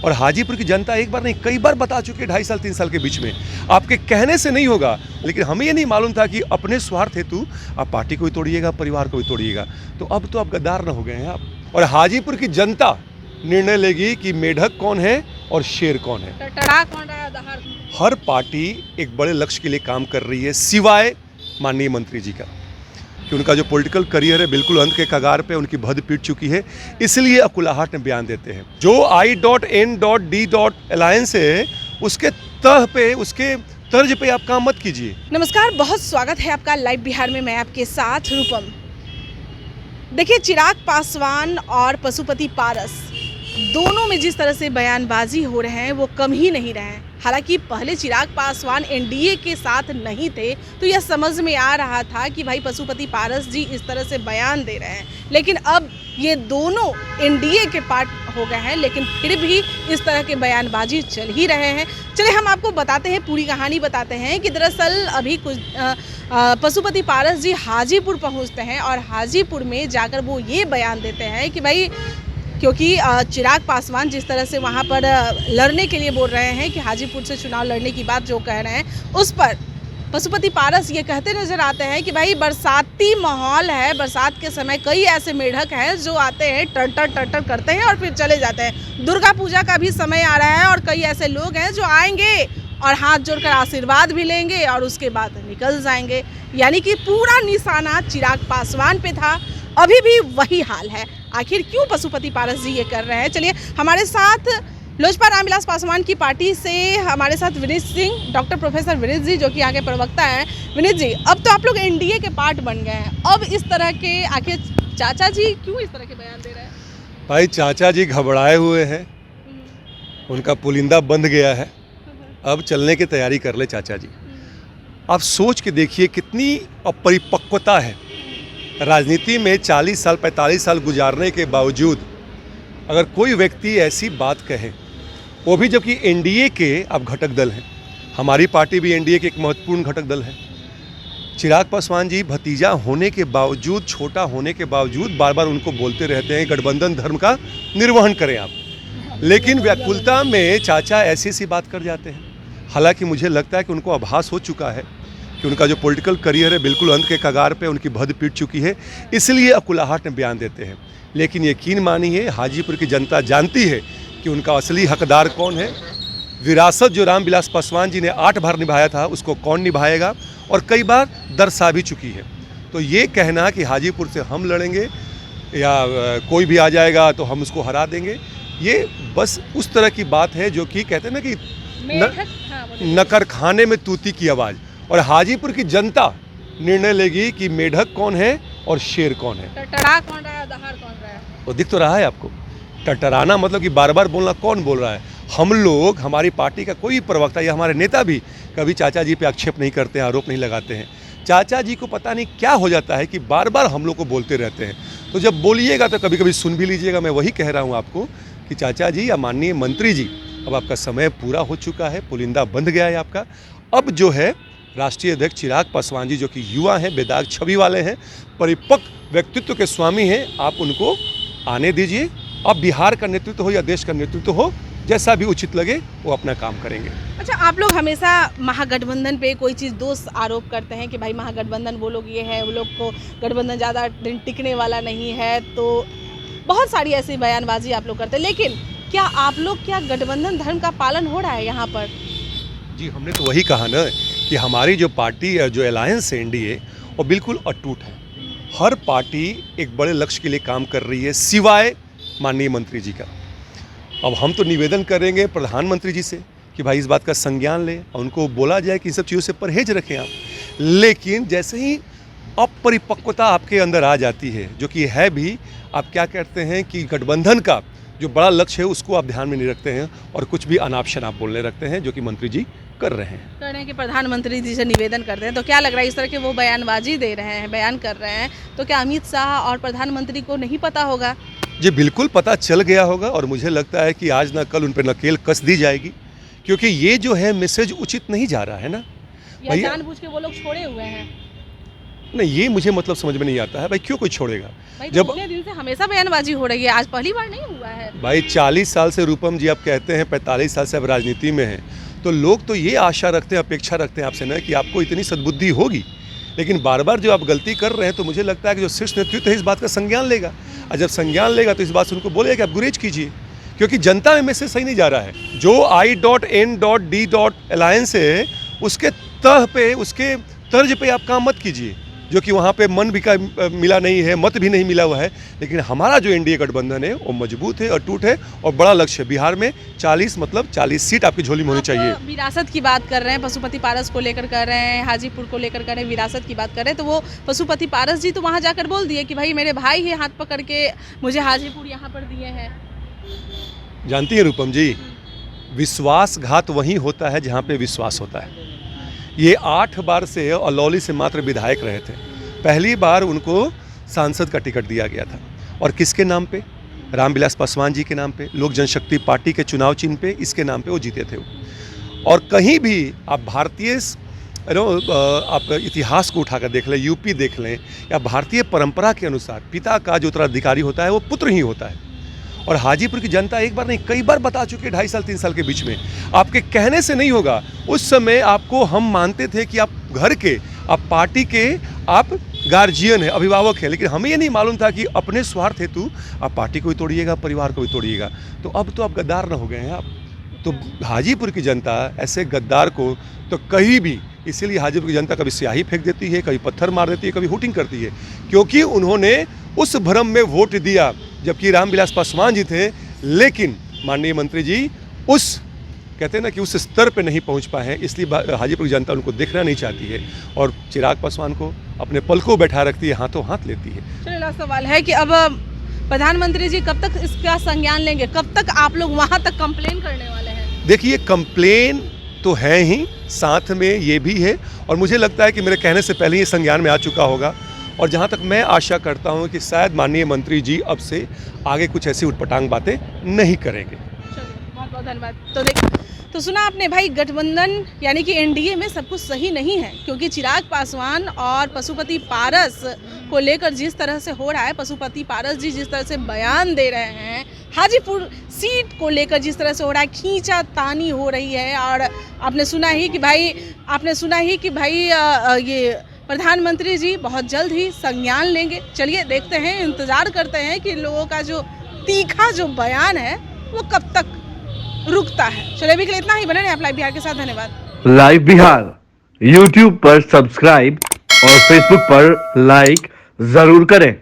और हाजीपुर की जनता एक बार नहीं कई बार बता चुकी है 2.5 साल 3 साल के बीच में। आपके कहने से नहीं होगा, लेकिन हमें ये नहीं मालूम था कि अपने स्वार्थ हेतु आप पार्टी को भी तोड़िएगा, परिवार को भी तोड़िएगा। तो अब तो आप गद्दार न हो गए हैं आप। और हाजीपुर की जनता निर्णय लेगी कि मेढक कौन है और शेर कौन है। टटरा कौन रहा है दहाड़? हर पार्टी एक बड़े लक्ष्य के लिए काम कर रही है, सिवाय माननीय मंत्री जी का, कि उनका जो पॉलिटिकल करियर है बिल्कुल अंत के कगार पे, उनकी भद पीट चुकी है। इसलिए अकुलाहट में बयान देते हैं। जो I.N.D. अलायंस है उसके तह पे, उसके तर्ज पे आप काम मत कीजिए। नमस्कार, बहुत स्वागत है आपका लाइव बिहार में। मैं आपके साथ रूपम। देखिए, चिराग पासवान और पशुपति पारस दोनों में जिस तरह से बयानबाजी हो रहे हैं वो कम ही नहीं रहे हैं। हालांकि पहले चिराग पासवान एनडीए के साथ नहीं थे तो यह समझ में आ रहा था कि भाई पशुपति पारस जी इस तरह से बयान दे रहे हैं, लेकिन अब ये दोनों एनडीए के पार्ट हो गए हैं, लेकिन फिर भी इस तरह के बयानबाजी चल ही रहे हैं। चलिए हम आपको बताते हैं, पूरी कहानी बताते हैं कि दरअसल अभी कुछ पशुपति पारस जी हाजीपुर पहुंचते हैं और हाजीपुर में जाकर वो ये बयान देते हैं कि भाई, क्योंकि चिराग पासवान जिस तरह से वहाँ पर लड़ने के लिए बोल रहे हैं कि हाजीपुर से चुनाव लड़ने की बात जो कह रहे हैं, उस पर पशुपति पारस ये कहते नजर आते हैं कि भाई बरसाती माहौल है, बरसात के समय कई ऐसे मेढक हैं जो आते हैं, टर्टर टर्टर करते हैं और फिर चले जाते हैं। दुर्गा पूजा का भी समय आ रहा है और कई ऐसे लोग हैं जो आएंगे और हाथ जोड़कर आशीर्वाद भी लेंगे और उसके बाद निकल जाएंगे। यानी कि पूरा निशाना चिराग पासवान पे था, अभी भी वही हाल है। आखिर क्यों पशुपति पारस जी ये कर रहे हैं? चलिए हमारे साथ लोजपा रामविलास पासवान की पार्टी से हमारे साथ विनीत सिंह, डॉक्टर प्रोफेसर विनीत जी, जो कि यहाँ के प्रवक्ता हैं। विनीत जी, अब तो आप लोग एनडीए के पार्ट बन गए हैं, अब इस तरह के आखिर चाचा जी क्यों इस तरह के बयान दे रहे हैं? भाई चाचा जी घबराए हुए हैं, उनका पुलिंदा बंध गया है, अब चलने की तैयारी कर ले चाचा जी। आप सोच के देखिए कितनी अपरिपक्वता है। राजनीति में 40 साल 45 साल गुजारने के बावजूद अगर कोई व्यक्ति ऐसी बात कहे, वो भी जबकि एनडीए के आप घटक दल हैं, हमारी पार्टी भी एनडीए के एक महत्वपूर्ण घटक दल है। चिराग पासवान जी भतीजा होने के बावजूद, छोटा होने के बावजूद बार बार उनको बोलते रहते हैं गठबंधन धर्म का निर्वहन करें आप, लेकिन व्याकुलता में चाचा ऐसी सी बात कर जाते हैं। हालांकि मुझे लगता है कि उनको आभास हो चुका है कि उनका जो पॉलिटिकल करियर है बिल्कुल अंत के कगार पे, उनकी भद पीट चुकी है, इसलिए अकुलाहट में बयान देते हैं। लेकिन यकीन मानिए, हाजीपुर की जनता जानती है कि उनका असली हकदार कौन है। विरासत जो रामविलास पासवान जी ने 8 बार निभाया था, उसको कौन निभाएगा, और कई बार दर्शा भी चुकी है। तो ये कहना कि हाजीपुर से हम लड़ेंगे या कोई भी आ जाएगा तो हम उसको हरा देंगे, ये बस उस तरह की बात है जो कि कहते हैं ना कि नकर खाने में तूती की आवाज़। और हाजीपुर की जनता निर्णय लेगी कि मेढक कौन है और शेर कौन है। टटरा कौन रहा है, दहाड़ कौन रहा है? वो दिख तो रहा है आपको। टटराना मतलब कि बार बार बोलना, कौन बोल रहा है? हम लोग, हमारी पार्टी का कोई प्रवक्ता या हमारे नेता भी कभी चाचा जी पे आक्षेप नहीं करते हैं, आरोप नहीं लगाते हैं। चाचा जी को पता नहीं क्या हो जाता है कि बार बार हम लोग को बोलते रहते हैं। तो जब बोलिएगा तो कभी कभी सुन भी लीजिएगा। मैं वही कह रहा हूँ आपको कि चाचा जी या माननीय मंत्री जी, अब आपका समय पूरा हो चुका है, पुलिंदा बंध गया है आपका। अब जो है राष्ट्रीय अध्यक्ष चिराग पासवान जी, जो कि युवा हैं, बेदाग छवि वाले हैं, परिपक्व व्यक्तित्व के स्वामी हैं, आप उनको आने दीजिए। अब बिहार का नेतृत्व हो या देश का नेतृत्व हो, जैसा भी उचित लगे वो अपना काम करेंगे। अच्छा, आप लोग हमेशा महागठबंधन पे कोई चीज़ दोष आरोप करते हैं कि भाई महागठबंधन वो लोग ये है, वो लोग को गठबंधन ज़्यादा दिन टिकने वाला नहीं है, तो बहुत सारी ऐसी बयानबाजी आप लोग करते हैं। लेकिन क्या आप लोग, क्या गठबंधन धर्म का पालन हो रहा है यहाँ पर? जी, हमने तो वही कहा ना कि हमारी जो पार्टी, जो अलायंस है एनडीए, वो बिल्कुल अटूट है। हर पार्टी एक बड़े लक्ष्य के लिए काम कर रही है, सिवाय माननीय मंत्री जी का। अब हम तो निवेदन करेंगे प्रधानमंत्री जी से कि भाई इस बात का संज्ञान लें और उनको बोला जाए कि इन सब चीज़ों से परहेज रखें आप। लेकिन जैसे ही अपरिपक्वता आपके अंदर आ जाती है, जो कि है भी, आप क्या कहते हैं कि गठबंधन का जो बड़ा लक्ष्य है उसको आप ध्यान में नहीं रखते हैं और कुछ भी अनापशन आप बोलने रखते हैं, जो कि मंत्री जी कर रहे हैं कि प्रधानमंत्री जी से निवेदन करते हैं। तो क्या लग रहा है इस तरह के वो बयानबाजी दे रहे हैं, बयान कर रहे हैं, तो क्या अमित शाह और प्रधानमंत्री को नहीं पता होगा? जी बिल्कुल पता चल गया होगा, और मुझे लगता है कि आज ना कल उन पर नकेल कस दी जाएगी, क्योंकि ये जो है मैसेज उचित नहीं जा रहा है ना। या जानबूझ के वो लोग छोड़े हुए हैं? नहीं, ये मुझे मतलब समझ में नहीं आता है भाई, क्यों कोई छोड़ेगा? भाई जब इतने दिन से हमेशा बयानबाजी हो रही है, आज पहली बार नहीं हुआ है। भाई 40 साल से रूपम जी आप कहते हैं, 45 साल से आप राजनीति में हैं, तो लोग तो ये आशा रखते हैं, अपेक्षा रखते हैं आपसे ना कि आपको इतनी सद्बुद्धि होगी। लेकिन बार बार जो आप गलती कर रहे हैं, तो मुझे लगता है कि जो शीर्ष नेतृत्व है इस बात का संज्ञान लेगा, और जब संज्ञान लेगा तो इस बात से उनको बोलेगा कि आप गुरेज कीजिए, क्योंकि जनता में मैसेज सही नहीं जा रहा है। जो I.N.D. है उसके तह पे, उसके तर्ज पे आप काम मत कीजिए, जो कि वहाँ पे मन भी का मिला नहीं है, मत भी नहीं मिला हुआ है। लेकिन हमारा जो एनडीए गठबंधन है वो मजबूत है, अटूट है और बड़ा लक्ष्य है। बिहार में 40 सीट आपकी झोली में होनी चाहिए। विरासत की बात कर रहे हैं, पशुपति पारस को लेकर कर रहे हैं, हाजीपुर को लेकर कर रहे हैं, विरासत की बात कर रहे हैं, तो वो पशुपति पारस जी तो वहाँ जाकर बोल दिए कि भाई मेरे भाई ही हाथ पकड़ के मुझे हाजीपुर यहाँ पर दिए हैं। जानती है रूपम जी, विश्वासघात वहीं होता है जहाँ पे विश्वास होता है। ये 8 बार से अलौली से मात्र विधायक रहे थे। पहली बार उनको सांसद का टिकट दिया गया था, और किसके नाम पे? रामविलास पासवान जी के नाम पे, लोक जनशक्ति पार्टी के चुनाव चिन्ह पे, इसके नाम पे वो जीते थे। और कहीं भी आप भारतीय आप इतिहास को उठाकर देख लें, यूपी देख लें, या भारतीय परंपरा के अनुसार पिता का जो उत्तराधिकारी होता है वो पुत्र ही होता है। और हाजीपुर की जनता एक बार नहीं कई बार बता चुकी है 2.5 साल 3 साल के बीच में, आपके कहने से नहीं होगा। उस समय आपको हम मानते थे कि आप घर के, आप पार्टी के, आप गार्जियन है, अभिभावक है, लेकिन हमें ये नहीं मालूम था कि अपने स्वार्थ हेतु आप पार्टी को भी तोड़िएगा, परिवार को भी तोड़िएगा। तो अब तो आप गद्दार न हो गए हैं आप। तो हाजीपुर की जनता ऐसे गद्दार को तो कहीं भी, इसीलिए हाजीपुर की जनता कभी स्याही फेंक देती है, कभी पत्थर मार देती है, कभी हुटिंग करती है, क्योंकि उन्होंने उस भ्रम में वोट दिया जबकि रामविलास पासवान जी थे। लेकिन माननीय मंत्री जी उस, कहते हैं ना कि उस स्तर पे नहीं पहुंच पाए हैं, इसलिए हाजीपुर की जनता उनको देखना नहीं चाहती है और चिराग पासवान को अपने पलकों बैठा रखती है, हाथों हाथ लेती है। चलिए, लास्ट सवाल है कि अब प्रधानमंत्री जी कब तक इसका संज्ञान लेंगे, कब तक आप लोग वहां तक कंप्लेन करने वाले हैं? देखिए, कंप्लेन तो है ही, साथ में ये भी है, और मुझे लगता है कि मेरे कहने से पहले ही संज्ञान में आ चुका होगा। और जहाँ तक मैं आशा करता हूँ कि शायद माननीय मंत्री जी अब से आगे कुछ ऐसी उटपटांग बातें नहीं करेंगे। बहुत बहुत धन्यवाद। तो सुना आपने भाई, गठबंधन यानी कि एनडीए में सब कुछ सही नहीं है, क्योंकि चिराग पासवान और पशुपति पारस को लेकर जिस तरह से हो रहा है, पशुपति पारस जी जिस तरह से बयान दे रहे हैं, हाजीपुर सीट को लेकर जिस तरह से हो रहा है, खींचा तानी हो रही है। और आपने सुना ही कि भाई ये प्रधानमंत्री जी बहुत जल्द ही संज्ञान लेंगे। चलिए देखते हैं, इंतज़ार करते हैं कि लोगों का जो तीखा जो बयान है वो कब तक रुकता है। चलिए अभी के लिए इतना ही। बने रहिए आप लाइव बिहार के साथ। धन्यवाद। लाइव बिहार यूट्यूब पर सब्सक्राइब और फेसबुक पर लाइक जरूर करें।